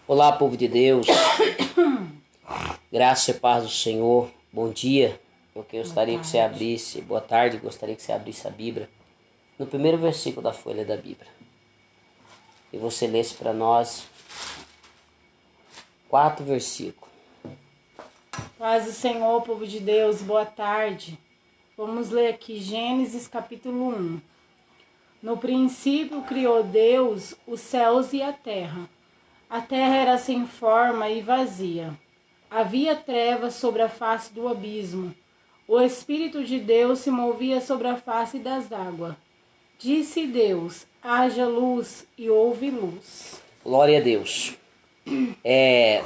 Olá, povo de Deus, graça e paz do Senhor, bom dia. Eu gostaria que você abrisse, boa tarde, gostaria que você abrisse a Bíblia, no primeiro versículo da folha da Bíblia. E você lesse para nós 4 versículos. Paz do Senhor, povo de Deus, boa tarde. Vamos ler aqui Gênesis capítulo 1. No princípio criou Deus os céus e a terra. A terra era sem forma e vazia. Havia trevas sobre a face do abismo. O Espírito de Deus se movia sobre a face das águas. Disse Deus, haja luz, e houve luz. Glória a Deus.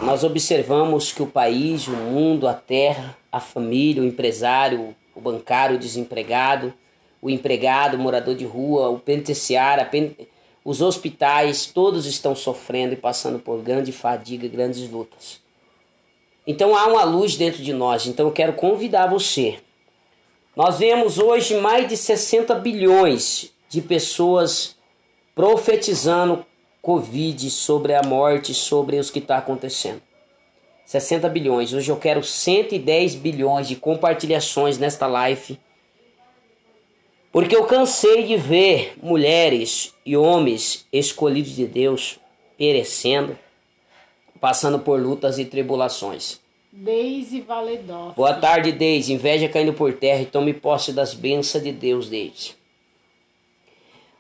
Nós observamos que o país, o mundo, a terra, a família, o empresário, o bancário, o desempregado, o empregado, o morador de rua, o penitenciário, os hospitais, todos estão sofrendo e passando por grande fadiga, grandes lutas. Então há uma luz dentro de nós, então eu quero convidar você. Nós vemos hoje mais de 60 bilhões de pessoas profetizando Covid, sobre a morte, sobre os que está acontecendo. 60 bilhões. Hoje eu quero 110 bilhões de compartilhações nesta live. Porque eu cansei de ver mulheres e homens escolhidos de Deus perecendo, passando por lutas e tribulações. Deise Valedor. Boa tarde, Deise. Inveja caindo por terra e tome posse das bênçãos de Deus, Deise.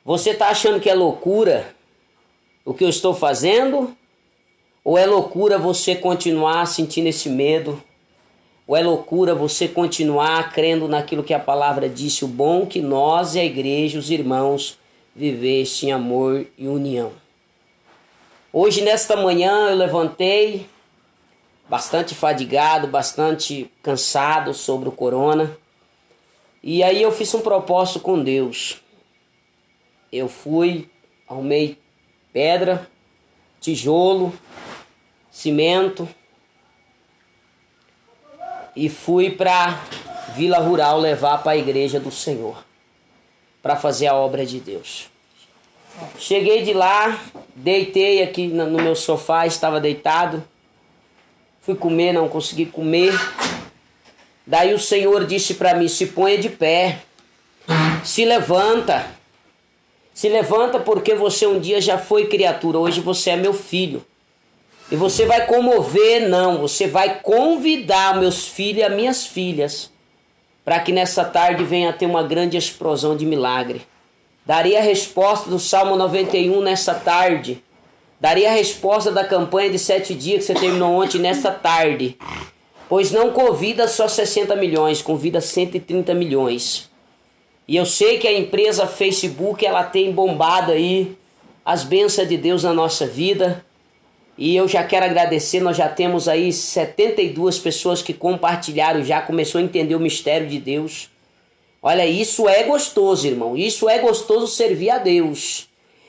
Você está achando que é loucura o que eu estou fazendo? Ou é loucura você continuar sentindo esse medo? Ou é loucura você continuar crendo naquilo que a palavra disse, o bom que nós e a igreja, os irmãos, vivessem em amor e união. Hoje, nesta manhã, eu levantei bastante fadigado, bastante cansado sobre o corona. E aí eu fiz um propósito com Deus. Eu fui, arrumei pedra, tijolo, cimento, e fui para Vila Rural levar para a igreja do Senhor, para fazer a obra de Deus. Cheguei de lá, deitei aqui no meu sofá, estava deitado, fui comer, não consegui comer. Daí o Senhor disse para mim, se ponha de pé, se levanta porque você um dia já foi criatura, hoje você é meu filho. E você vai comover, não, você vai convidar meus filhos e as minhas filhas para que nessa tarde venha ter uma grande explosão de milagre. Daria a resposta do Salmo 91 nessa tarde. Daria a resposta da campanha de 7 dias que você terminou ontem nessa tarde. Pois não convida só 60 milhões, convida 130 milhões. E eu sei que a empresa Facebook, ela tem bombado aí as bênçãos de Deus na nossa vida. E eu já quero agradecer, nós já temos aí 72 pessoas que compartilharam, já começou a entender o mistério de Deus. Olha, isso é gostoso, irmão. Isso é gostoso servir a Deus.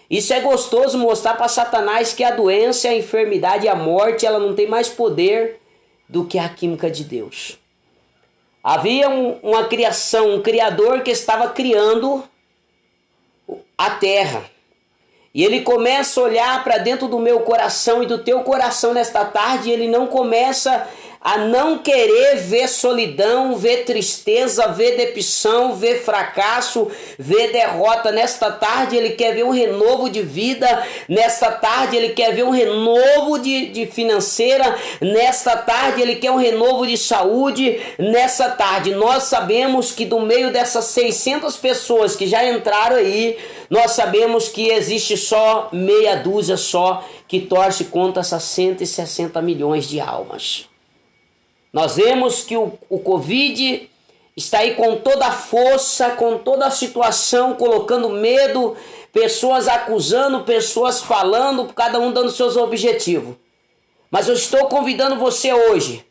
Isso é gostoso mostrar para Satanás que a doença, a enfermidade e a morte, ela não tem mais poder do que a química de Deus. Havia uma criação, um criador que estava criando a terra. E ele começa a olhar para dentro do meu coração e do teu coração nesta tarde, e ele não começa a não querer ver solidão, ver tristeza, ver depressão, ver fracasso, ver derrota. Nesta tarde ele quer ver um renovo de vida, nesta tarde ele quer ver um renovo de financeira, nesta tarde ele quer um renovo de saúde. Nessa tarde nós sabemos que do meio dessas 600 pessoas que já entraram aí, nós sabemos que existe só meia dúzia só que torce contra essas 160 milhões de almas. Nós vemos que o Covid está aí com toda a força, com toda a situação, colocando medo, pessoas acusando, pessoas falando, cada um dando seus objetivos. Mas eu estou convidando você hoje,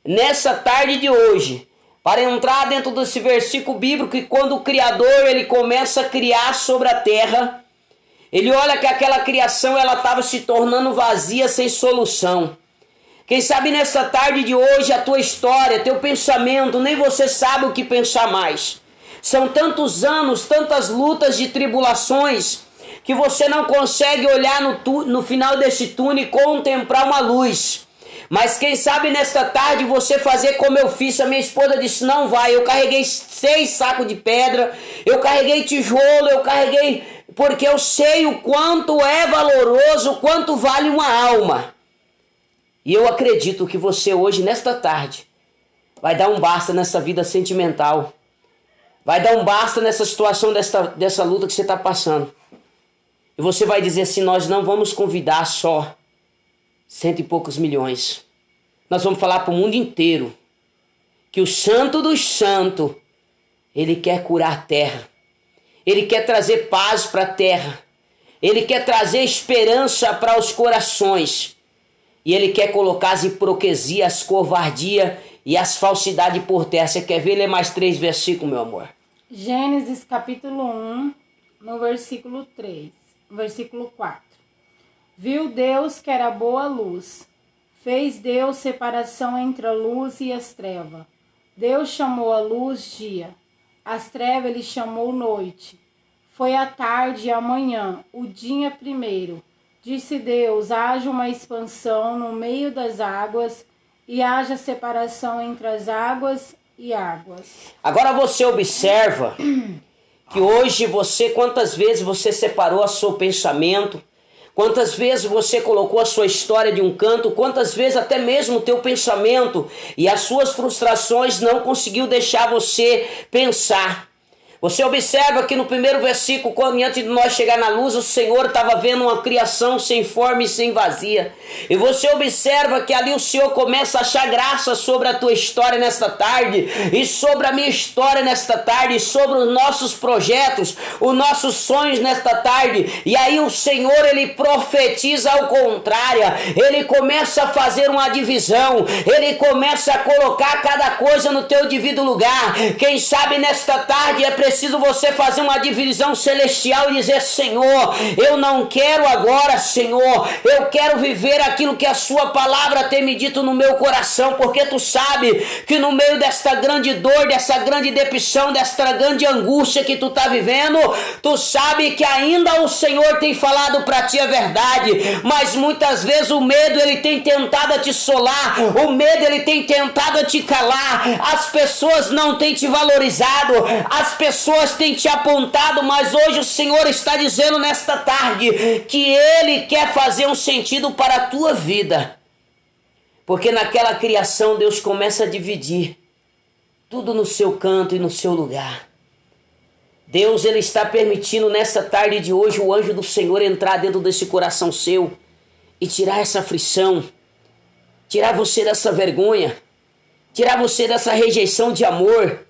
nessa tarde de hoje, para entrar dentro desse versículo bíblico que quando o Criador ele começa a criar sobre a terra, ele olha que aquela criação ela estava se tornando vazia, sem solução. Quem sabe nessa tarde de hoje a tua história, teu pensamento, nem você sabe o que pensar mais. São tantos anos, tantas lutas de tribulações, que você não consegue olhar no final desse túnel e contemplar uma luz. Mas quem sabe nesta tarde você fazer como eu fiz. A minha esposa disse, não vai. Eu carreguei 6 sacos de pedra, eu carreguei tijolo, eu carreguei... Porque eu sei o quanto é valoroso, o quanto vale uma alma. E eu acredito que você hoje, nesta tarde, vai dar um basta nessa vida sentimental. Vai dar um basta nessa situação, dessa luta que você está passando. E você vai dizer assim, nós não vamos convidar só 100 e poucos milhões. Nós vamos falar para o mundo inteiro que o Santo dos Santos, ele quer curar a terra. Ele quer trazer paz para a terra. Ele quer trazer esperança para os corações. E ele quer colocar as hipocrisias, as covardias e as falsidades por terra. Você quer ver? Lê mais 3 versículos, meu amor. Gênesis capítulo 1, no versículo 3, versículo 4. Viu Deus que era boa a luz. Fez Deus separação entre a luz e as trevas. Deus chamou a luz dia. As trevas ele chamou noite. Foi a tarde e a manhã, o dia primeiro. Disse Deus, haja uma expansão no meio das águas e haja separação entre as águas e águas. Agora você observa que hoje quantas vezes você separou o seu pensamento, quantas vezes você colocou a sua história de um canto, quantas vezes até mesmo o teu pensamento e as suas frustrações não conseguiu deixar você pensar. Você observa que no primeiro versículo, quando antes de nós chegar na luz, o Senhor estava vendo uma criação sem forma e sem vazia. E você observa que ali o Senhor começa a achar graça sobre a tua história nesta tarde, e sobre a minha história nesta tarde, e sobre os nossos projetos, os nossos sonhos nesta tarde. E aí o Senhor, ele profetiza ao contrário, ele começa a fazer uma divisão, ele começa a colocar cada coisa no teu devido lugar. Quem sabe nesta tarde é preciso você fazer uma divisão celestial e dizer, Senhor, eu não quero agora, Senhor, eu quero viver aquilo que a sua palavra tem me dito no meu coração, porque tu sabe que no meio desta grande dor, dessa grande depressão, desta grande angústia que tu está vivendo, tu sabe que ainda o Senhor tem falado para ti a verdade, mas muitas vezes o medo ele tem tentado a te solar, o medo ele tem tentado a te calar, as pessoas não têm te valorizado, as pessoas têm te apontado, mas hoje o Senhor está dizendo nesta tarde que Ele quer fazer um sentido para a tua vida. Porque naquela criação Deus começa a dividir tudo no seu canto e no seu lugar. Deus ele está permitindo nessa tarde de hoje o anjo do Senhor entrar dentro desse coração seu e tirar essa aflição, tirar você dessa vergonha, tirar você dessa rejeição de amor,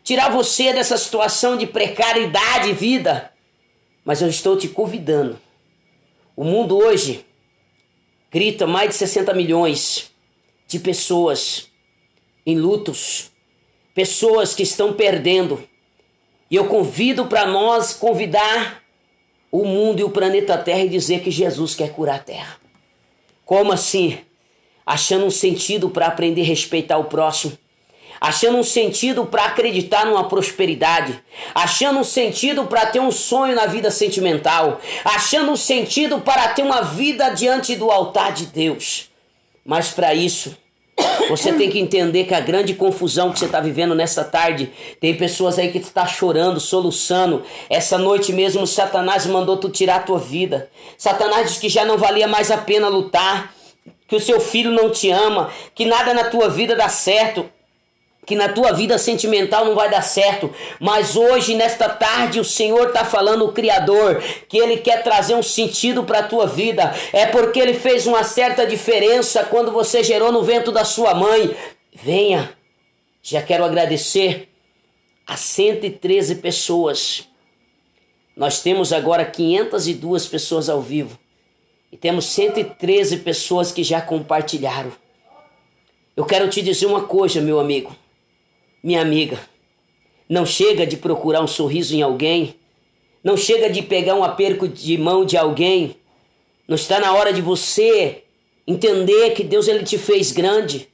tirar você dessa situação de precariedade e vida. Mas eu estou te convidando. O mundo hoje grita mais de 60 milhões de pessoas em lutos, pessoas que estão perdendo. E eu convido para nós convidar o mundo e o planeta Terra e dizer que Jesus quer curar a Terra. Como assim? Achando um sentido para aprender a respeitar o próximo, achando um sentido para acreditar numa prosperidade, achando um sentido para ter um sonho na vida sentimental, achando um sentido para ter uma vida diante do altar de Deus. Mas para isso, você tem que entender que a grande confusão que você está vivendo nessa tarde, tem pessoas aí que está chorando, soluçando. Essa noite mesmo Satanás mandou tu tirar a tua vida. Satanás disse que já não valia mais a pena lutar, que o seu filho não te ama, que nada na tua vida dá certo, que na tua vida sentimental não vai dar certo. Mas hoje, nesta tarde, o Senhor está falando, o Criador, que Ele quer trazer um sentido para a tua vida. É porque Ele fez uma certa diferença quando você gerou no ventre da sua mãe. Venha. Já quero agradecer a 113 pessoas. Nós temos agora 502 pessoas ao vivo. E temos 113 pessoas que já compartilharam. Eu quero te dizer uma coisa, meu amigo, minha amiga. Não chega de procurar um sorriso em alguém. Não chega de pegar um aperto de mão de alguém. Não está na hora de você entender que Deus ele te fez grande.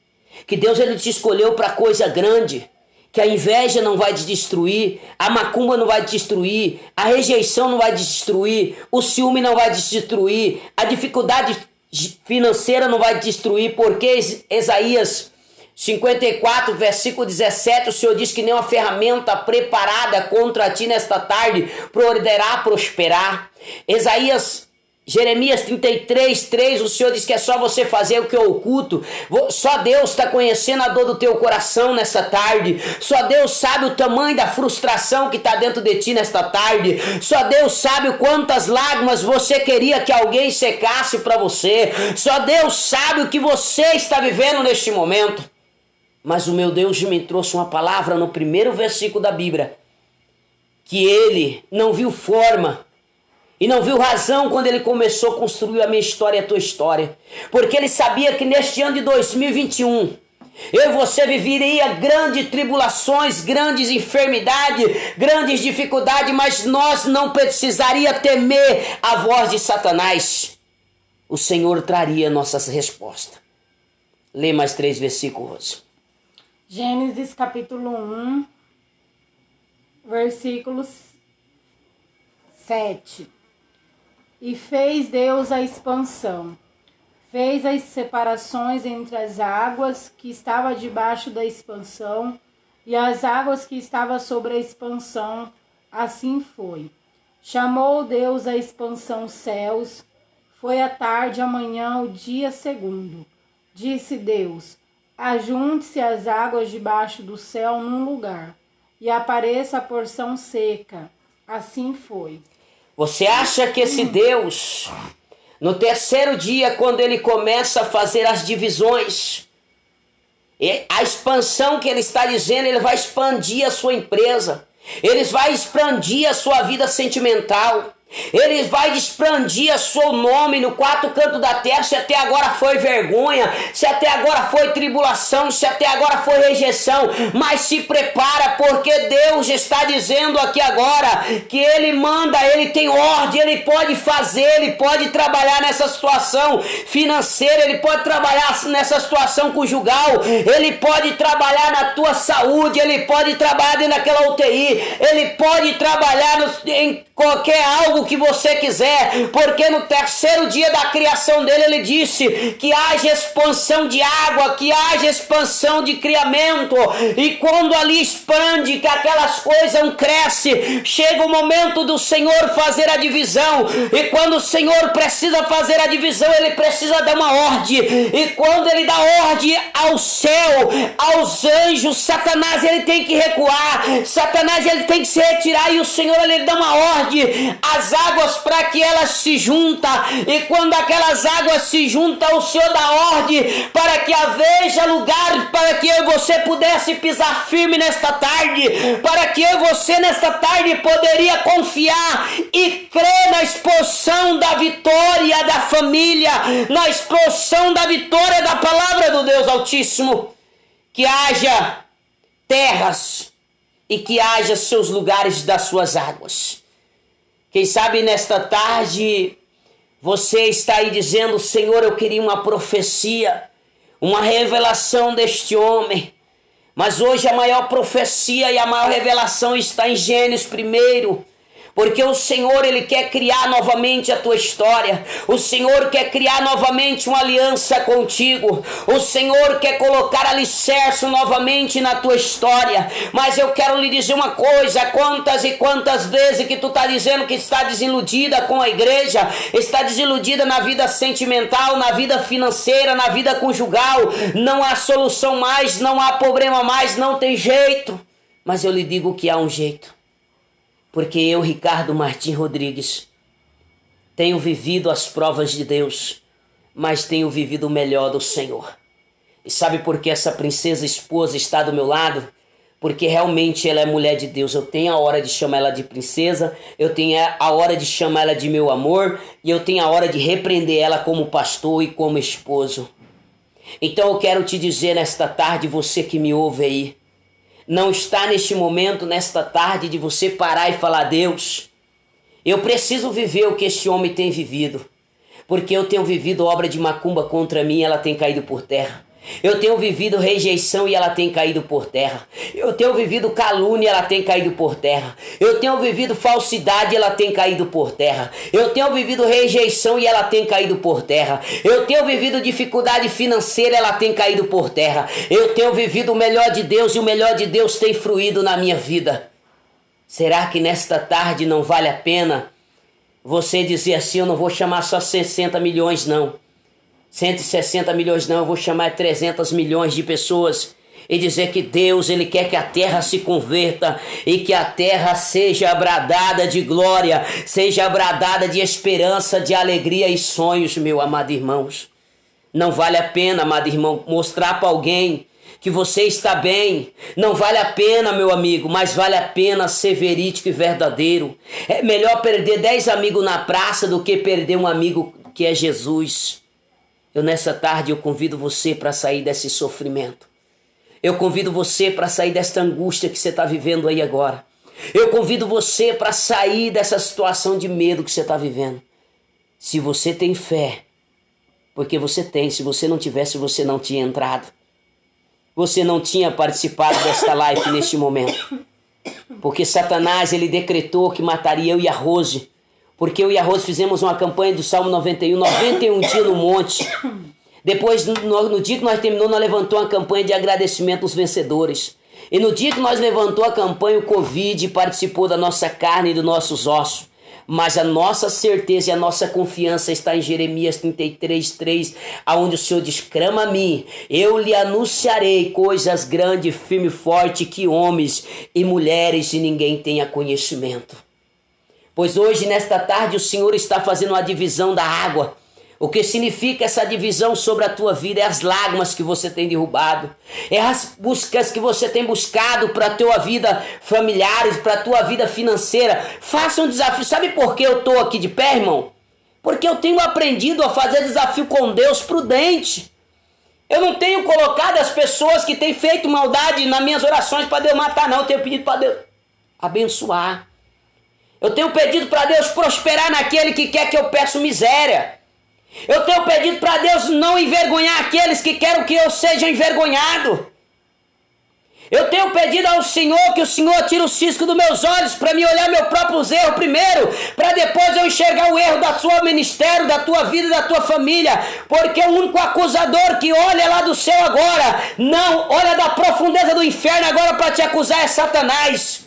Que Deus ele te escolheu para coisa grande. que a inveja não vai te destruir, a macumba não vai te destruir, a rejeição não vai te destruir, o ciúme não vai te destruir, a dificuldade financeira não vai te destruir, porque Isaías 54, versículo 17, o Senhor diz que nenhuma ferramenta preparada contra ti nesta tarde poderá prosperar. Jeremias 33, 3, o Senhor diz que é só você fazer o que é oculto. Só Deus está conhecendo a dor do teu coração nessa tarde. Só Deus sabe o tamanho da frustração que está dentro de ti nesta tarde. Só Deus sabe quantas lágrimas você queria que alguém secasse para você. Só Deus sabe o que você está vivendo neste momento. Mas o meu Deus me trouxe uma palavra no primeiro versículo da Bíblia, que Ele não viu forma e não viu razão quando Ele começou a construir a minha história e a tua história. Porque Ele sabia que neste ano de 2021, eu e você viveria grandes tribulações, grandes enfermidades, grandes dificuldades, mas nós não precisaria temer a voz de Satanás. O Senhor traria nossas respostas. Lê mais 3 versículos. Gênesis capítulo 1, versículos 7. E fez Deus a expansão, fez as separações entre as águas que estavam debaixo da expansão e as águas que estavam sobre a expansão, assim foi. Chamou Deus a expansão céus, foi a tarde, amanhã, o dia segundo. Disse Deus: ajunte-se as águas debaixo do céu num lugar, e apareça a porção seca. Assim foi. Você acha que esse Deus, no terceiro dia, quando Ele começa a fazer as divisões, a expansão que Ele está dizendo, Ele vai expandir a sua empresa, Ele vai expandir a sua vida sentimental, Ele vai expandir o seu nome no 4 cantos da terra. Se até agora foi vergonha, se até agora foi tribulação, se até agora foi rejeição, mas se prepara, porque Deus está dizendo aqui agora que Ele manda, Ele tem ordem, Ele pode fazer, Ele pode trabalhar nessa situação financeira, Ele pode trabalhar nessa situação conjugal, Ele pode trabalhar na tua saúde, Ele pode trabalhar dentro daquela UTI, Ele pode trabalhar em qualquer algo que você quiser, porque no terceiro dia da criação dele, ele disse que haja expansão de água, que haja expansão de criamento, e quando ali expande, que aquelas coisas crescem, chega o momento do Senhor fazer a divisão, e quando o Senhor precisa fazer a divisão, ele precisa dar uma ordem, e quando ele dá ordem ao céu, aos anjos, Satanás ele tem que recuar, Satanás ele tem que se retirar, e o Senhor ele dá uma ordem as águas para que elas se juntam, e quando aquelas águas se juntam, o Senhor dá ordem para que haja lugar para que eu e você pudesse pisar firme nesta tarde, para que eu e você nesta tarde poderia confiar e crer na expansão da vitória da família, na expansão da vitória da palavra do Deus Altíssimo, que haja terras e que haja seus lugares das suas águas. Quem sabe nesta tarde você está aí dizendo: Senhor, eu queria uma profecia, uma revelação deste homem. Mas hoje a maior profecia e a maior revelação está em Gênesis primeiro. Porque o Senhor, Ele quer criar novamente a tua história. O Senhor quer criar novamente uma aliança contigo. O Senhor quer colocar alicerce novamente na tua história. Mas eu quero lhe dizer uma coisa: quantas e quantas vezes que tu está dizendo que está desiludida com a igreja, está desiludida na vida sentimental, na vida financeira, na vida conjugal. Não há solução mais, não há problema mais, não tem jeito. Mas eu lhe digo que há um jeito. Porque eu, Ricardo Martim Rodrigues, tenho vivido as provas de Deus, mas tenho vivido o melhor do Senhor. E sabe por que essa princesa esposa está do meu lado? Porque realmente ela é mulher de Deus. Eu tenho a hora de chamar ela de princesa, eu tenho a hora de chamar ela de meu amor, e eu tenho a hora de repreender ela como pastor e como esposo. Então eu quero te dizer nesta tarde, você que me ouve aí, não está neste momento, nesta tarde, de você parar e falar: Deus, eu preciso viver o que este homem tem vivido, porque eu tenho vivido obra de macumba contra mim e ela tem caído por terra. Eu tenho vivido rejeição e ela tem caído por terra. Eu tenho vivido calúnia e ela tem caído por terra. Eu tenho vivido falsidade e ela tem caído por terra. Eu tenho vivido rejeição e ela tem caído por terra. Eu tenho vivido dificuldade financeira e ela tem caído por terra. Eu tenho vivido o melhor de Deus e o melhor de Deus tem fluído na minha vida. Será que nesta tarde não vale a pena você dizer assim, eu não vou chamar só 60 milhões não. 160 milhões não, eu vou chamar 300 milhões de pessoas e dizer que Deus, Ele quer que a terra se converta e que a terra seja abradada de glória, seja abradada de esperança, de alegria e sonhos, meu amado irmãos. Não vale a pena, amado irmão, mostrar para alguém que você está bem. Não vale a pena, meu amigo, mas vale a pena ser verídico e verdadeiro. É melhor perder 10 amigos na praça do que perder um amigo que é Jesus. Nessa tarde eu convido você para sair desse sofrimento. Eu convido você para sair desta angústia que você está vivendo aí agora. Eu convido você para sair dessa situação de medo que você está vivendo. Se você tem fé, porque você tem, se você não tivesse, você não tinha entrado. Você não tinha participado desta live neste momento. Porque Satanás, ele decretou que mataria eu e a Rose. Porque eu e a Rose fizemos uma campanha do Salmo 91, 91 dias no monte. Depois, no dia que nós terminou, nós levantamos uma campanha de agradecimento aos vencedores. E no dia que nós levantamos a campanha, o Covid participou da nossa carne e dos nossos ossos. Mas a nossa certeza e a nossa confiança está em Jeremias 33:3, aonde o Senhor diz, clama a mim, eu lhe anunciarei coisas grandes, firme e forte, que homens e mulheres e ninguém tenha conhecimento. Pois hoje, nesta tarde, o Senhor está fazendo uma divisão da água. O que significa essa divisão sobre a tua vida? É as lágrimas que você tem derrubado. É as buscas que você tem buscado para a tua vida familiares, para a tua vida financeira. Faça um desafio. Sabe por que eu estou aqui de pé, irmão? Porque eu tenho aprendido a fazer desafio com Deus prudente. Eu não tenho colocado as pessoas que têm feito maldade nas minhas orações para Deus matar, não. Eu tenho pedido para Deus abençoar. Eu tenho pedido para Deus prosperar naquele que quer que eu peça miséria. Eu tenho pedido para Deus não envergonhar aqueles que querem que eu seja envergonhado. Eu tenho pedido ao Senhor que o Senhor tire o cisco dos meus olhos para me olhar meus próprios erros primeiro, para depois eu enxergar o erro da sua ministério, da tua vida, da tua família, porque o único acusador que olha lá do céu agora, não, olha da profundeza do inferno agora para te acusar é Satanás.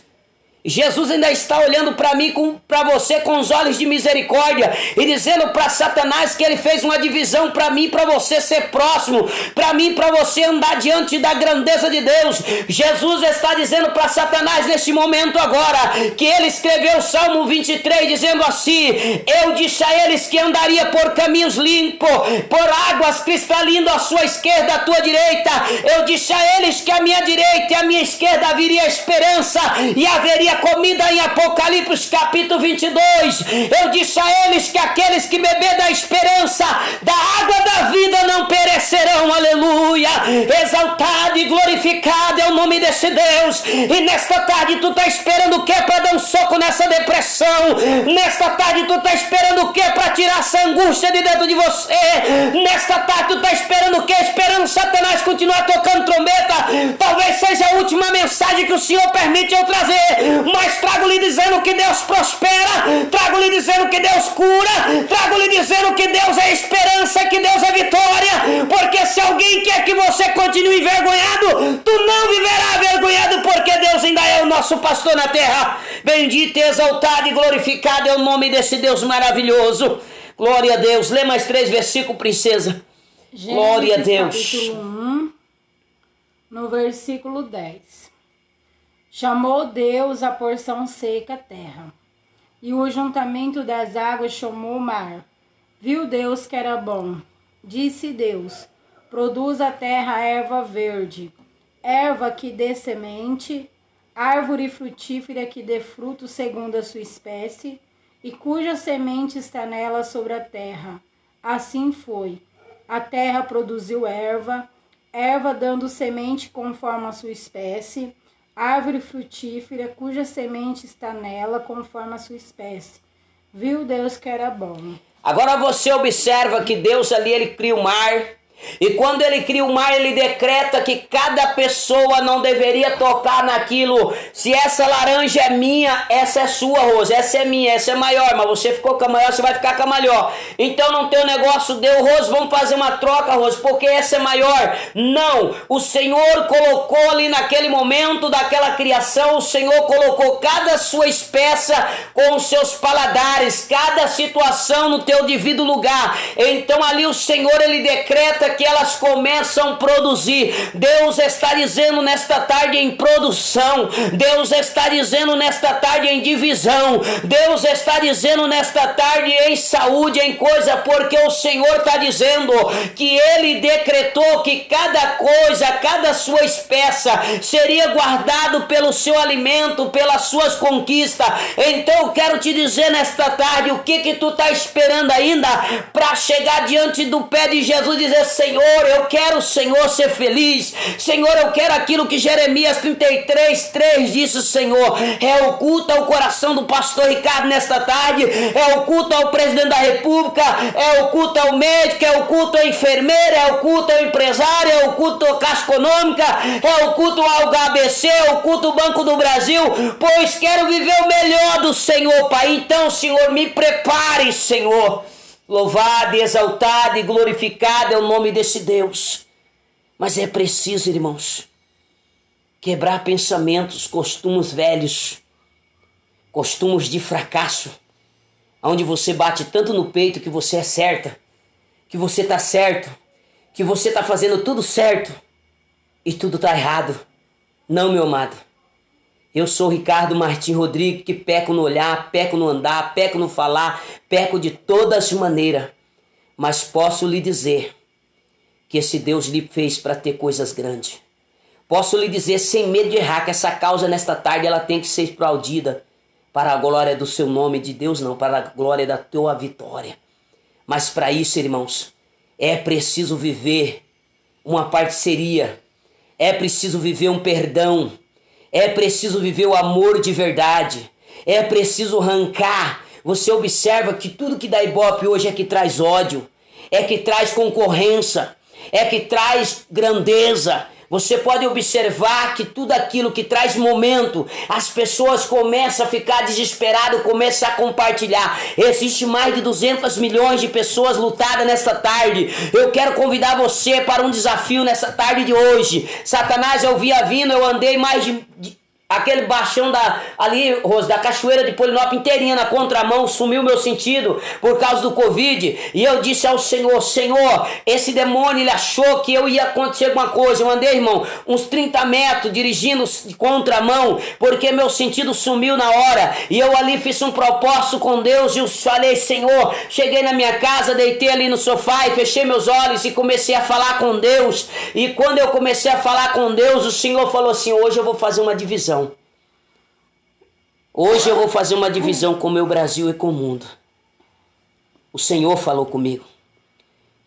Jesus ainda está olhando para mim, para você com os olhos de misericórdia e dizendo para Satanás que ele fez uma divisão para mim, para você ser próximo, para mim, para você andar diante da grandeza de Deus. Jesus está dizendo para Satanás neste momento agora que ele escreveu o Salmo 23 dizendo assim, eu disse a eles que andaria por caminhos limpos, por águas cristalinas à sua esquerda, à tua direita. Eu disse a eles que à minha direita e à minha esquerda haveria esperança e haveria comida em Apocalipse capítulo 22. Eu disse a eles que aqueles que beber da esperança, da água da vida não perecerão, aleluia. Exaltado e glorificado é o nome desse Deus. E nesta tarde tu tá esperando o que para dar um soco nessa depressão? Nesta tarde tu tá esperando o que para tirar essa angústia de dentro de você? Nesta tarde tu tá esperando o que? Esperando Satanás continuar tocando trombeta? Talvez seja a última mensagem que o Senhor permite eu trazer, mas trago-lhe dizendo que Deus prospera, trago-lhe dizendo que Deus cura, trago-lhe dizendo que Deus é esperança, que Deus é vitória, porque se alguém quer que você continue envergonhado, tu não viverá envergonhado, porque Deus ainda é o nosso pastor na terra. Bendito, exaltado e glorificado é o nome desse Deus maravilhoso. Glória a Deus. Lê mais 3 versículos, princesa. Gênesis, glória a Deus. Capítulo 1, no versículo 10. Chamou Deus a porção seca a terra, e o ajuntamento das águas chamou o mar. Viu Deus que era bom. Disse Deus, produz a terra erva verde, erva que dê semente, árvore frutífera que dê fruto segundo a sua espécie, e cuja semente está nela sobre a terra. Assim foi. A terra produziu erva, erva dando semente conforme a sua espécie, árvore frutífera, cuja semente está nela, conforme a sua espécie. Viu Deus que era bom. Agora você observa que Deus ali, ele cria o mar, E quando ele cria o mar, ele decreta que cada pessoa não deveria tocar naquilo. Se essa laranja é minha, essa é sua, Rose. Essa é minha, essa é maior. Mas você ficou com a maior, você vai ficar com a maior. Então não tem um negócio, deu, Rose, vamos fazer uma troca, Rose, porque essa é maior. Não, o Senhor colocou ali naquele momento daquela criação, o Senhor colocou cada sua espécie com os seus paladares, cada situação no teu devido lugar. Então ali o Senhor, ele decreta que elas começam a produzir. Deus está dizendo nesta tarde em produção. Deus está dizendo nesta tarde em divisão. Deus está dizendo nesta tarde em saúde, em coisa, porque o Senhor está dizendo que Ele decretou que cada coisa, cada sua espécie seria guardado pelo seu alimento, pelas suas conquistas. Então eu quero te dizer nesta tarde, o que tu está esperando ainda para chegar diante do pé de Jesus e dizer: Senhor, eu quero, Senhor, ser feliz. Senhor, eu quero aquilo que Jeremias 33:3 disse, Senhor. É o culto ao coração do pastor Ricardo nesta tarde, é o culto ao presidente da república, é o culto ao médico, é o culto à enfermeira, é o culto ao empresário, é o culto à Caixa Econômica, é o culto ao HBC, é o culto ao Banco do Brasil, pois quero viver o melhor do Senhor, Pai. Então, Senhor, me prepare, Senhor. Louvado, exaltado e glorificado é o nome desse Deus. Mas é preciso, irmãos, quebrar pensamentos, costumes velhos, costumes de fracasso, onde você bate tanto no peito que você é certa, que você está certo, que você está fazendo tudo certo e tudo está errado. Não, meu amado. Eu sou Ricardo Martim Rodrigues, que peco no olhar, peco no andar, peco no falar, peco de todas as maneiras. Mas posso lhe dizer que esse Deus lhe fez para ter coisas grandes. Posso lhe dizer sem medo de errar que essa causa nesta tarde ela tem que ser aplaudida para a glória do seu nome, de Deus não, para a glória da tua vitória. Mas para isso, irmãos, é preciso viver uma parceria, é preciso viver um perdão, é preciso viver o amor de verdade. É preciso arrancar. Você observa que tudo que dá ibope hoje é que traz ódio. É que traz concorrência. É que traz grandeza. Você pode observar que tudo aquilo que traz momento, as pessoas começam a ficar desesperadas, começam a compartilhar. Existe mais de 200 milhões de pessoas lutadas nesta tarde. Eu quero convidar você para um desafio nessa tarde de hoje. Satanás, eu via vindo, eu andei mais de aquele baixão ali, Rose, da cachoeira de Polinópolis inteirinha na contramão, sumiu meu sentido por causa do Covid. E eu disse ao Senhor: Senhor, esse demônio, ele achou que eu ia acontecer alguma coisa. Eu andei, irmão, uns 30 metros dirigindo de contramão, porque meu sentido sumiu na hora. E eu ali fiz um propósito com Deus e eu falei: Senhor, cheguei na minha casa, deitei ali no sofá e fechei meus olhos e comecei a falar com Deus. E quando eu comecei a falar com Deus, o Senhor falou assim: hoje eu vou fazer uma divisão. Hoje eu vou fazer uma divisão com o meu Brasil e com o mundo. O Senhor falou comigo.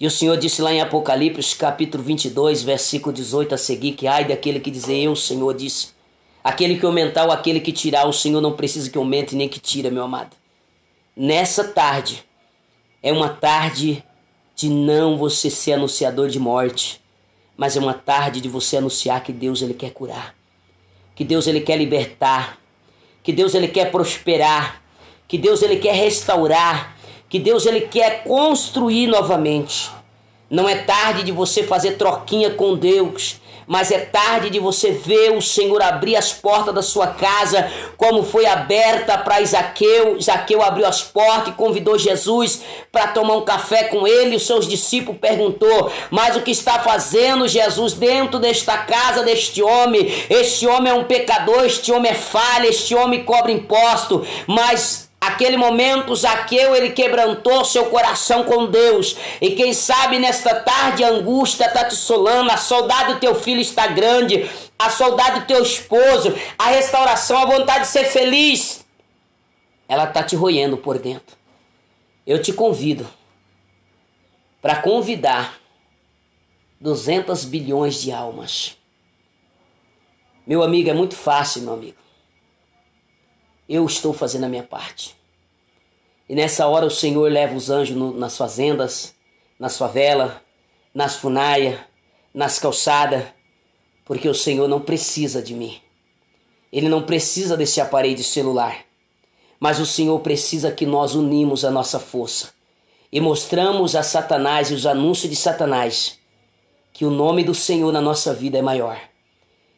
E o Senhor disse lá em Apocalipse, capítulo 22, versículo 18 a seguir, que ai daquele que dizer eu, o Senhor disse. Aquele que aumentar ou aquele que tirar, o Senhor não precisa que aumente nem que tire, meu amado. Nessa tarde, é uma tarde de não você ser anunciador de morte, mas é uma tarde de você anunciar que Deus, ele quer curar. Que Deus, ele quer libertar. Que Deus, ele quer prosperar. Que Deus, ele quer restaurar. Que Deus, ele quer construir novamente. Não é tarde de você fazer troquinha com Deus, mas é tarde de você ver o Senhor abrir as portas da sua casa, como foi aberta para Zaqueu. Zaqueu abriu as portas e convidou Jesus para tomar um café com ele. Os seus discípulos perguntou: mas o que está fazendo Jesus dentro desta casa deste homem? Este homem é um pecador, este homem é falha, este homem cobra imposto. Mas aquele momento, Zaqueu, ele quebrantou seu coração com Deus. E quem sabe nesta tarde a angústia está te assolando, a saudade do teu filho está grande, a saudade do teu esposo, a restauração, a vontade de ser feliz, ela está te roendo por dentro. Eu te convido para convidar 200 bilhões de almas. Meu amigo, é muito fácil, meu amigo. Eu estou fazendo a minha parte. E nessa hora o Senhor leva os anjos nas fazendas, nas favelas, nas funaias, nas calçadas, porque o Senhor não precisa de mim. Ele não precisa desse aparelho de celular. Mas o Senhor precisa que nós unimos a nossa força e mostramos a Satanás e os anúncios de Satanás que o nome do Senhor na nossa vida é maior.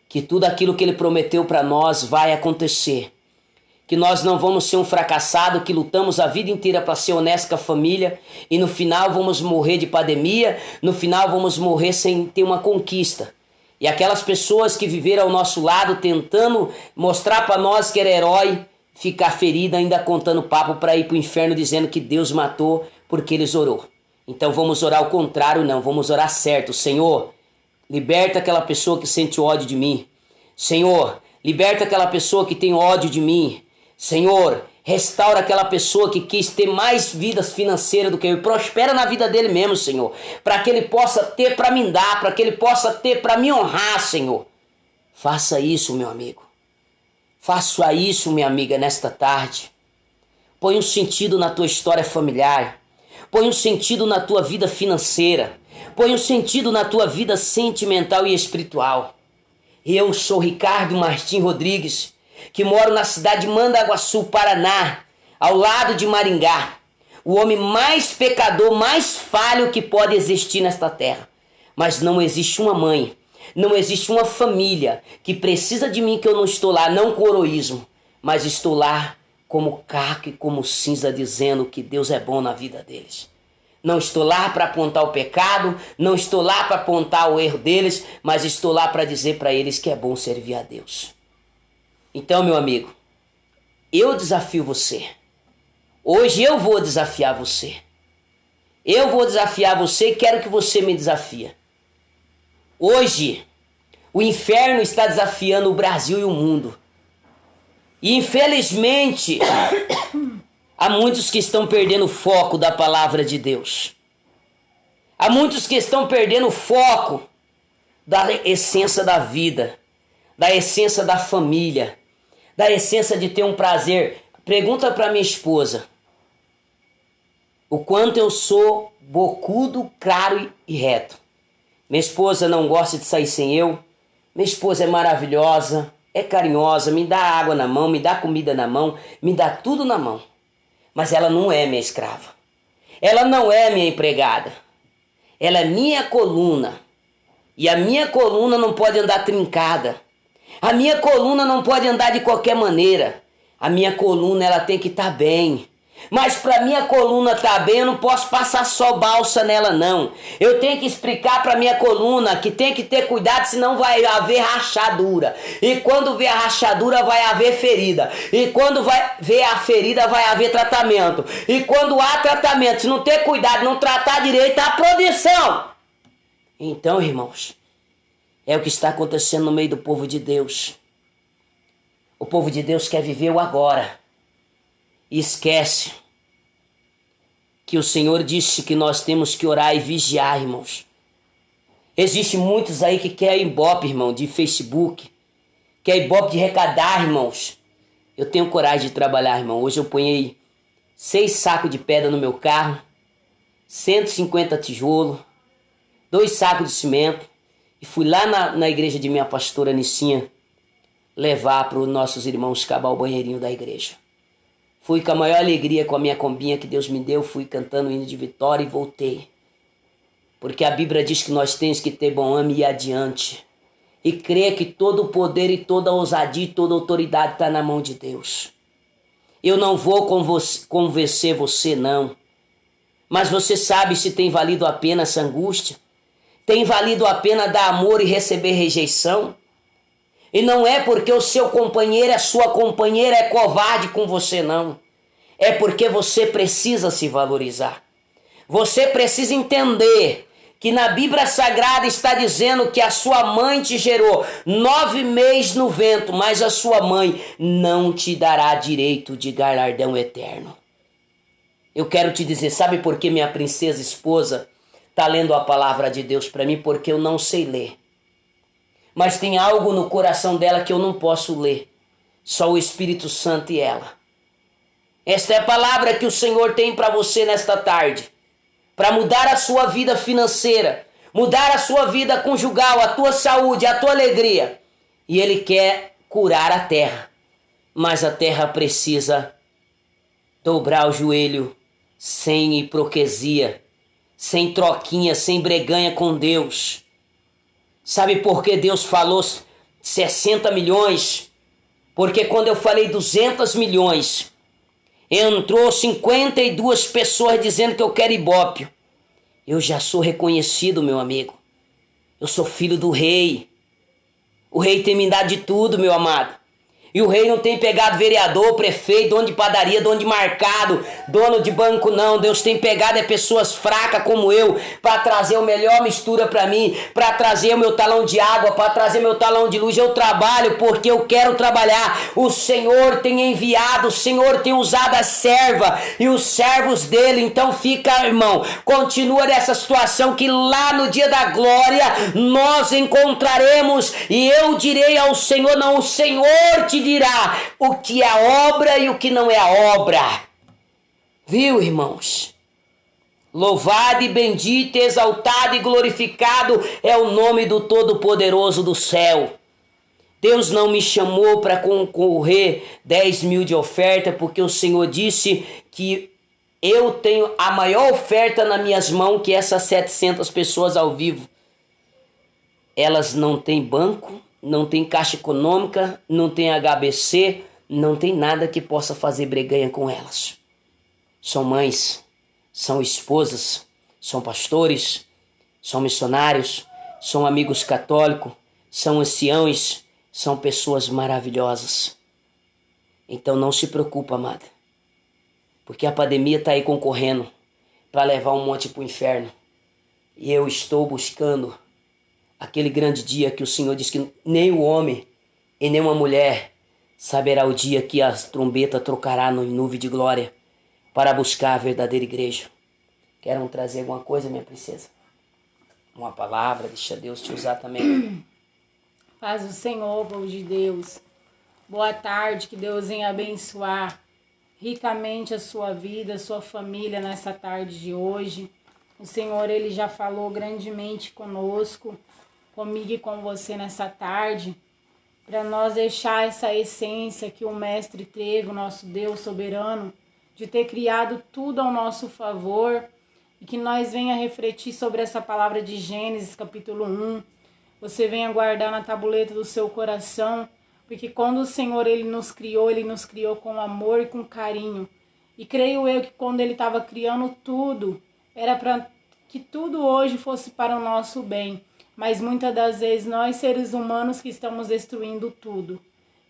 Que tudo aquilo que Ele prometeu para nós vai acontecer. Que nós não vamos ser um fracassado que lutamos a vida inteira para ser honesto com a família e no final vamos morrer de pandemia, no final vamos morrer sem ter uma conquista. E aquelas pessoas que viveram ao nosso lado tentando mostrar para nós que era herói, ficar ferida ainda contando papo para ir para o inferno dizendo que Deus matou porque eles orou. Então vamos orar ao contrário, não, vamos orar certo. Senhor, liberta aquela pessoa que sente ódio de mim. Senhor, liberta aquela pessoa que tem ódio de mim. Senhor, restaura aquela pessoa que quis ter mais vidas financeiras do que eu. Prospera na vida dele mesmo, Senhor. Para que ele possa ter para me dar, para que ele possa ter para me honrar, Senhor. Faça isso, meu amigo. Faça isso, minha amiga, nesta tarde. Põe um sentido na tua história familiar. Põe um sentido na tua vida financeira. Põe um sentido na tua vida sentimental e espiritual. Eu sou Ricardo Martim Rodrigues, que moro na cidade de Mandaguaçu, Paraná, ao lado de Maringá. O homem mais pecador, mais falho que pode existir nesta terra. Mas não existe uma mãe, não existe uma família que precisa de mim que eu não estou lá, não com heroísmo, mas estou lá como caco e como cinza dizendo que Deus é bom na vida deles. Não estou lá para apontar o pecado, não estou lá para apontar o erro deles, mas estou lá para dizer para eles que é bom servir a Deus. Então, meu amigo, eu desafio você. Hoje eu vou desafiar você. Eu vou desafiar você e quero que você me desafie. Hoje, o inferno está desafiando o Brasil e o mundo. E infelizmente, há muitos que estão perdendo o foco da palavra de Deus. Há muitos que estão perdendo o foco da essência da vida, da essência da família, da essência de ter um prazer. Pergunta para minha esposa o quanto eu sou bocudo, claro e reto. Minha esposa não gosta de sair sem eu. Minha esposa é maravilhosa, é carinhosa, me dá água na mão, me dá comida na mão, me dá tudo na mão. Mas ela não é minha escrava. Ela não é minha empregada. Ela é minha coluna. E a minha coluna não pode andar trincada. A minha coluna não pode andar de qualquer maneira. A minha coluna ela tem que estar bem. Mas para minha coluna estar bem, eu não posso passar só balsa nela não. Eu tenho que explicar para minha coluna que tem que ter cuidado, senão vai haver rachadura. E quando vê a rachadura, vai haver ferida. E quando vai ver a ferida, vai haver tratamento. E quando há tratamento, se não ter cuidado, não tratar direito, há produção. Então, irmãos, é o que está acontecendo no meio do povo de Deus. O povo de Deus quer viver o agora. E esquece que o Senhor disse que nós temos que orar e vigiar, irmãos. Existem muitos aí que querem ibope, irmão, de Facebook. Quer ibope de recadar, irmãos. Eu tenho coragem de trabalhar, irmão. Hoje eu ponhei 6 sacos de pedra no meu carro, 150 tijolos, 2 sacos de cimento. E fui lá na igreja de minha pastora Nicinha levar para os nossos irmãos cavar o banheirinho da igreja. Fui com a maior alegria com a minha combinha que Deus me deu, fui cantando o hino de vitória e voltei. Porque a Bíblia diz que nós temos que ter bom ânimo e ir adiante. E crer que todo o poder e toda a ousadia e toda a autoridade está na mão de Deus. Eu não vou convencer você, não. Mas você sabe se tem valido a pena essa angústia? Tem valido a pena dar amor e receber rejeição? E não é porque o seu companheiro, a sua companheira é covarde com você, não. É porque você precisa se valorizar. Você precisa entender que na Bíblia Sagrada está dizendo que a sua mãe te gerou 9 meses no vento, mas a sua mãe não te dará direito de galardão eterno. Eu quero te dizer, sabe por que minha princesa esposa está lendo a palavra de Deus para mim? Porque eu não sei ler. Mas tem algo no coração dela que eu não posso ler. Só o Espírito Santo e ela. Esta é a palavra que o Senhor tem para você nesta tarde. Para mudar a sua vida financeira. mudar a sua vida conjugal, a tua saúde, a tua alegria. E Ele quer curar a terra. Mas a terra precisa dobrar o joelho sem hipocrisia, sem troquinha, sem breganha com Deus. Sabe por que Deus falou 60 milhões? Porque quando eu falei 200 milhões, entrou 52 pessoas dizendo que eu quero Ibope. Eu já sou reconhecido, meu amigo. Eu sou filho do rei. O rei tem me dado de tudo, meu amado. E o rei não tem pegado vereador, prefeito, dono de padaria, dono de mercado, dono de banco, não. Deus tem pegado pessoas fracas como eu para trazer o melhor mistura para mim, para trazer o meu talão de água, para trazer meu talão de luz. Eu trabalho porque eu quero trabalhar. O Senhor tem enviado, o Senhor tem usado a serva e os servos dele. Então fica, irmão, continua nessa situação que lá no dia da glória nós encontraremos e eu direi ao Senhor, não, o Senhor te dirá o que é obra e o que não é obra. Viu, irmãos? Louvado e bendito, exaltado e glorificado é o nome do Todo-Poderoso do céu. Deus não me chamou para concorrer 10 mil de oferta, porque o Senhor disse que eu tenho a maior oferta nas minhas mãos, que essas 700 pessoas ao vivo. Elas não têm banco, não tem caixa econômica, não tem HBC, não tem nada que possa fazer breganha com elas. São mães, são esposas, são pastores, são missionários, são amigos católicos, são anciãos, são pessoas maravilhosas. Então não se preocupa, amada, porque a pandemia está aí concorrendo para levar um monte para o inferno. E eu estou buscando aquele grande dia que o Senhor diz que nem o homem e nem uma mulher saberá o dia que a trombeta trocará no nuvem de glória para buscar a verdadeira igreja. Querem trazer alguma coisa, minha princesa? Uma palavra, deixa Deus te usar também. Paz do Senhor, povo de Deus. Boa tarde, que Deus venha abençoar ricamente a sua vida, a sua família nessa tarde de hoje. O Senhor, Ele já falou grandemente conosco, comigo e com você nessa tarde, para nós deixar essa essência que o Mestre teve, o nosso Deus soberano, de ter criado tudo ao nosso favor, e que nós venha refletir sobre essa palavra de Gênesis capítulo 1, você venha guardar na tabuleta do seu coração, porque quando o Senhor Ele nos criou com amor e com carinho, e creio eu que quando Ele estava criando tudo, era para que tudo hoje fosse para o nosso bem, mas muitas das vezes nós, seres humanos, que estamos destruindo tudo.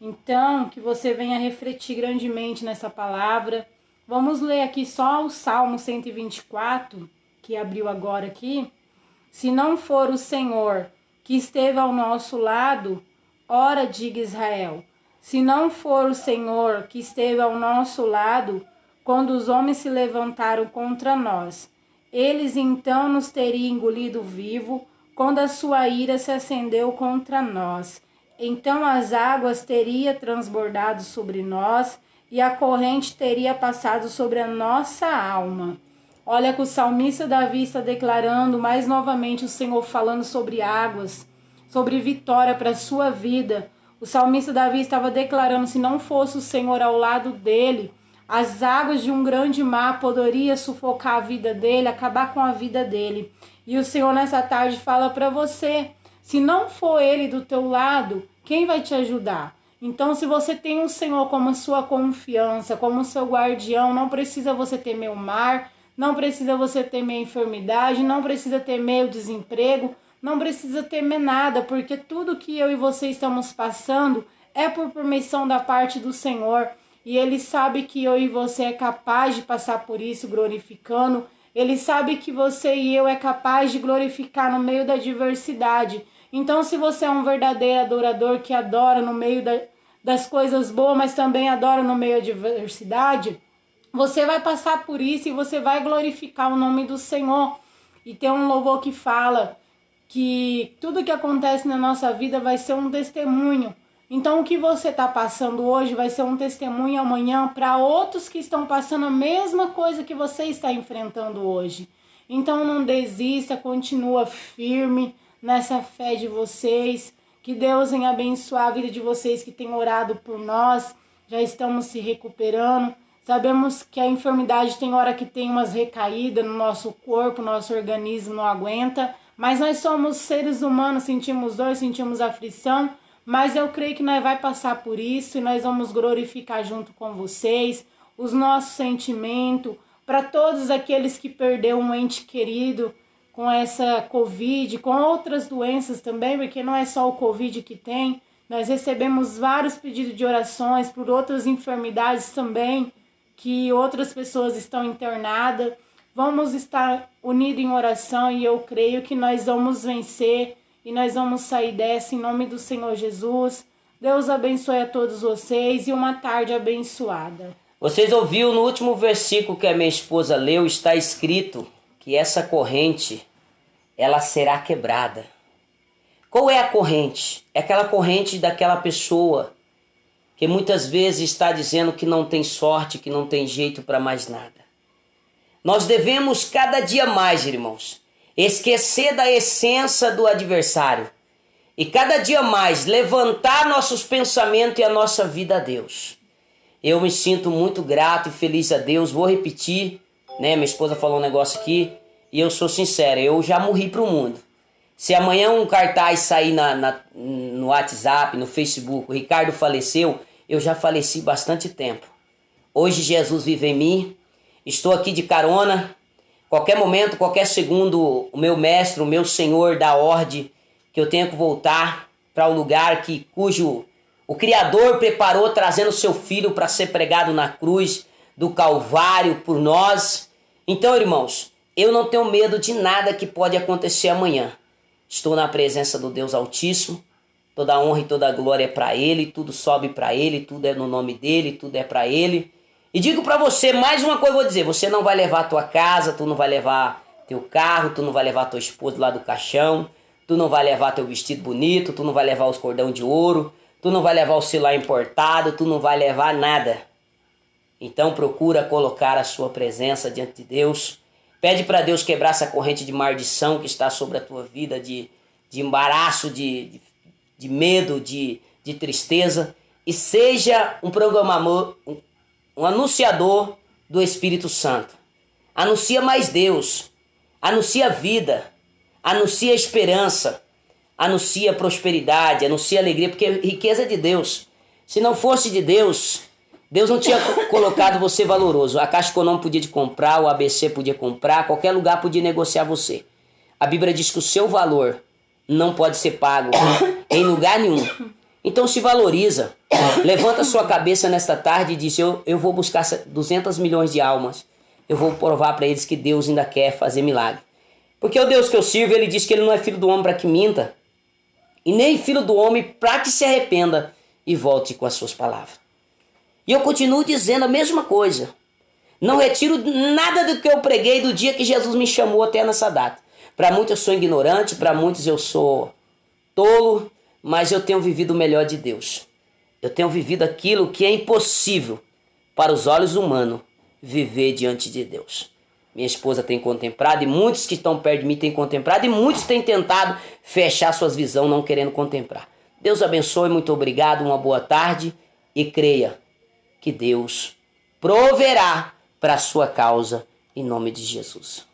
Então, que você venha refletir grandemente nessa palavra. Vamos ler aqui só o Salmo 124, que abriu agora aqui. Se não for o Senhor que esteve ao nosso lado, ora diga Israel. Se não for o Senhor que esteve ao nosso lado, quando os homens se levantaram contra nós, eles então nos teriam engolido vivo, quando a sua ira se acendeu contra nós. Então as águas teriam transbordado sobre nós e a corrente teria passado sobre a nossa alma. Olha que o salmista Davi está declarando mais novamente o Senhor falando sobre águas, sobre vitória para a sua vida. O salmista Davi estava declarando, se não fosse o Senhor ao lado dele, as águas de um grande mar poderiam sufocar a vida dele, acabar com a vida dele. E o Senhor nessa tarde fala para você, se não for Ele do teu lado, quem vai te ajudar? Então, se você tem o Senhor como sua confiança, como seu guardião, não precisa você temer o mar, não precisa você temer a enfermidade, não precisa temer o desemprego, não precisa temer nada, porque tudo que eu e você estamos passando é por permissão da parte do Senhor. E Ele sabe que eu e você é capaz de passar por isso glorificando. Ele sabe que você e eu é capaz de glorificar no meio da adversidade. Então, se você é um verdadeiro adorador que adora no meio das coisas boas, mas também adora no meio da adversidade, você vai passar por isso e você vai glorificar o nome do Senhor. E tem um louvor que fala que tudo que acontece na nossa vida vai ser um testemunho. Então, o que você está passando hoje vai ser um testemunho amanhã para outros que estão passando a mesma coisa que você está enfrentando hoje. Então não desista, continua firme nessa fé de vocês. Que Deus venha abençoar a vida de vocês que têm orado por nós. Já estamos se recuperando. Sabemos que a enfermidade tem hora que tem umas recaídas no nosso corpo, nosso organismo não aguenta. Mas nós somos seres humanos, sentimos dor, sentimos aflição. Mas eu creio que nós vamos passar por isso e nós vamos glorificar junto com vocês os nossos sentimentos. Para todos aqueles que perderam um ente querido com essa Covid, com outras doenças também, porque não é só o Covid que tem. Nós recebemos vários pedidos de orações por outras enfermidades também, que outras pessoas estão internadas. Vamos estar unidos em oração e eu creio que nós vamos vencer e nós vamos sair dessa em nome do Senhor Jesus. Deus abençoe a todos vocês e uma tarde abençoada. Vocês ouviram no último versículo que a minha esposa leu, está escrito que essa corrente, ela será quebrada. Qual é a corrente? É aquela corrente daquela pessoa que muitas vezes está dizendo que não tem sorte, que não tem jeito para mais nada. Nós devemos cada dia mais, irmãos, esquecer da essência do adversário e cada dia mais levantar nossos pensamentos e a nossa vida a Deus. Eu me sinto muito grato e feliz a Deus. Vou repetir, né? Minha esposa falou um negócio aqui e eu sou sincero, eu já morri para o mundo. Se amanhã um cartaz sair no WhatsApp, no Facebook, o Ricardo faleceu, eu já faleci bastante tempo. Hoje Jesus vive em mim, estou aqui de carona. Qualquer momento, qualquer segundo, o meu mestre, o meu Senhor dá ordem que eu tenho que voltar para o lugar cujo o Criador preparou, trazendo seu Filho para ser pregado na cruz do Calvário por nós. Então, irmãos, eu não tenho medo de nada que pode acontecer amanhã. Estou na presença do Deus Altíssimo. Toda honra e toda glória é para Ele, tudo sobe para Ele, tudo é no nome dEle, tudo é para Ele. E digo para você, mais uma coisa eu vou dizer, você não vai levar a tua casa, tu não vai levar teu carro, tu não vai levar tua esposa lá do caixão, tu não vai levar teu vestido bonito, tu não vai levar os cordão de ouro, tu não vai levar o celular importado, tu não vai levar nada. Então procura colocar a sua presença diante de Deus. Pede para Deus quebrar essa corrente de maldição que está sobre a tua vida, de embaraço, de medo, de tristeza. E seja um programador, um anunciador do Espírito Santo. Anuncia mais Deus. Anuncia vida. Anuncia esperança. Anuncia prosperidade, anuncia alegria, porque riqueza é de Deus. Se não fosse de Deus, Deus não tinha colocado você valoroso. A Caixa Econômica podia te comprar, o ABC podia comprar, qualquer lugar podia negociar você. A Bíblia diz que o seu valor não pode ser pago em lugar nenhum. Então se valoriza. Levanta sua cabeça nesta tarde e diz, eu vou buscar 200 milhões de almas. Eu vou provar para eles que Deus ainda quer fazer milagre. Porque o Deus que eu sirvo, ele diz que ele não é filho do homem para que minta. E nem filho do homem para que se arrependa e volte com as suas palavras. E eu continuo dizendo a mesma coisa. Não retiro nada do que eu preguei do dia que Jesus me chamou até nessa data. Para muitos eu sou ignorante, para muitos eu sou tolo, mas eu tenho vivido o melhor de Deus. Eu tenho vivido aquilo que é impossível para os olhos humanos viver diante de Deus. Minha esposa tem contemplado e muitos que estão perto de mim têm contemplado e muitos têm tentado fechar suas visões não querendo contemplar. Deus abençoe, muito obrigado, uma boa tarde e creia que Deus proverá para a sua causa em nome de Jesus.